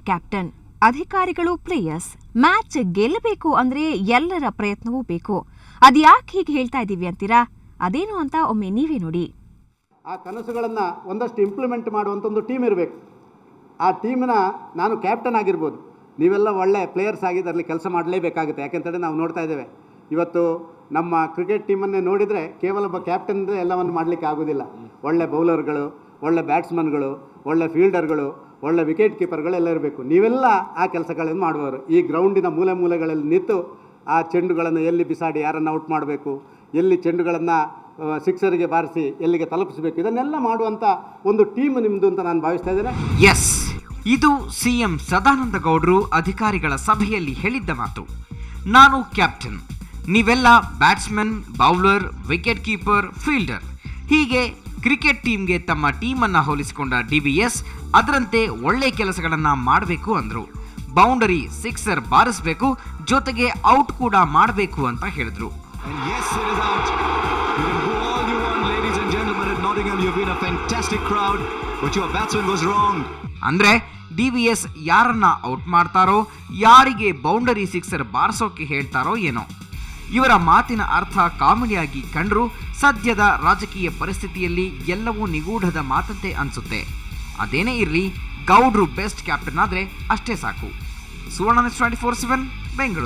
Captain, ಅಧಿಕಾರಿಗಳು players. Match ಗೆಲ್ಲಬೇಕು ಅಂದ್ರೆ ಎಲ್ಲರ ಪ್ರಯತ್ನವೂ ಬೇಕು. ಅದ್ಯಾಕೆ ಹೀಗೆ ಹೇಳ್ತಾ ಇದ್ದೀವಿ ಅಂತೀರಾ? ಅದೇನು ಅಂತ ಒಮ್ಮೆ ನೀವೇ ನೋಡಿ. ಆ ಕನಸುಗಳನ್ನು ಒಂದಷ್ಟು ಇಂಪ್ಲಿಮೆಂಟ್ ಮಾಡುವಂಥ ಒಂದು ಟೀಮ್ ಇರಬೇಕು. ಆ ಟೀಮಿನ ನಾನು ಕ್ಯಾಪ್ಟನ್ ಆಗಿರ್ಬೋದು, ನೀವೆಲ್ಲ ಒಳ್ಳೆ ಪ್ಲೇಯರ್ಸ್ ಆಗಿದ್ದರಲ್ಲಿ ಕೆಲಸ ಮಾಡಲೇಬೇಕಾಗುತ್ತೆ. ಯಾಕೆಂತೇಳಿ ನಾವು ನೋಡ್ತಾ ಇದ್ದೇವೆ, ಇವತ್ತು ನಮ್ಮ ಕ್ರಿಕೆಟ್ ಟೀಮನ್ನೇ ನೋಡಿದರೆ ಕೇವಲ ಒಬ್ಬ ಕ್ಯಾಪ್ಟನ್ ಎಲ್ಲವನ್ನು ಮಾಡಲಿಕ್ಕೆ ಆಗೋದಿಲ್ಲ. ಒಳ್ಳೆ ಬೌಲರ್ಗಳು, ಒಳ್ಳೆ ಬ್ಯಾಟ್ಸ್ಮನ್ಗಳು, ಒಳ್ಳೆ ಫೀಲ್ಡರ್ಗಳು, ಒಳ್ಳೆ ವಿಕೆಟ್ ಕೀಪರ್ಗಳೆಲ್ಲ ಇರಬೇಕು. ನೀವೆಲ್ಲ ಆ ಕೆಲಸಗಳನ್ನು ಮಾಡುವವರು. ಈ ಗ್ರೌಂಡಿನ ಮೂಲೆ ಮೂಲೆಗಳಲ್ಲಿ ನಿಂತು ಆ ಚೆಂಡುಗಳನ್ನು ಎಲ್ಲಿ ಬಿಸಾಡಿ ಯಾರನ್ನು ಔಟ್ ಮಾಡಬೇಕು, ಎಲ್ಲಿ ಚೆಂಡುಗಳನ್ನು ಸಿಕ್ಸರಿಗೆ ಬಾರಿಸಿ ಎಲ್ಲಿಗೆ ತಲುಪಿಸಬೇಕು, ಇದನ್ನೆಲ್ಲ ಮಾಡುವಂಥ ಒಂದು ಟೀಮ್ ನಿಮ್ಮದು ಅಂತ ನಾನು ಭಾವಿಸ್ತಾ ಇದ್ದೇನೆ. ಎಸ್, ಇದು ಸಿಎಂ ಸದಾನಂದ ಗೌಡರು ಅಧಿಕಾರಿಗಳ ಸಭೆಯಲ್ಲಿ ಹೇಳಿದ್ದ ಮಾತು. ನಾನು ಕ್ಯಾಪ್ಟನ್, ನೀವೆಲ್ಲ batsman, bowler, wicket keeper, fielder. ಹೀಗೆ ಕ್ರಿಕೆಟ್ ಟೀಮ್ಗೆ ತಮ್ಮ ಟೀಮನ್ನು ಹೋಲಿಸಿಕೊಂಡ ಡಿವಿಎಸ್ ಅದರಂತೆ ಒಳ್ಳೆ ಕೆಲಸಗಳನ್ನು ಮಾಡಬೇಕು ಅಂದರು. ಬೌಂಡರಿ, ಸಿಕ್ಸರ್ ಬಾರಿಸಬೇಕು, ಜೊತೆಗೆ ಔಟ್ ಕೂಡ ಮಾಡಬೇಕು ಅಂತ ಹೇಳಿದ್ರು. ಅಂದ್ರೆ ಡಿವಿಎಸ್ ಯಾರನ್ನ ಔಟ್ ಮಾಡ್ತಾರೋ, ಯಾರಿಗೆ ಬೌಂಡರಿ, ಸಿಕ್ಸರ್ ಬಾರಿಸೋಕೆ ಹೇಳ್ತಾರೋ ಏನೋ. ಇವರ ಮಾತಿನ ಅರ್ಥ ಕಾಮಿಡಿಯಾಗಿ ಕಂಡ್ರು ಸದ್ಯದ ರಾಜಕೀಯ ಪರಿಸ್ಥಿತಿಯಲ್ಲಿ ಎಲ್ಲವೂ ನಿಗೂಢದ ಮಾತಂತೆ ಅನ್ಸುತ್ತೆ. ಅದೇನೇ ಇರಲಿ, ಗೌಡ್ರು ಬೆಸ್ಟ್ ಕ್ಯಾಪ್ಟನ್ ಆದ್ರೆ ಅಷ್ಟೇ ಸಾಕು. ಸುವರ್ಣ ನ್ಯೂಸ್ 24/7 ಬೆಂಗಳೂರು.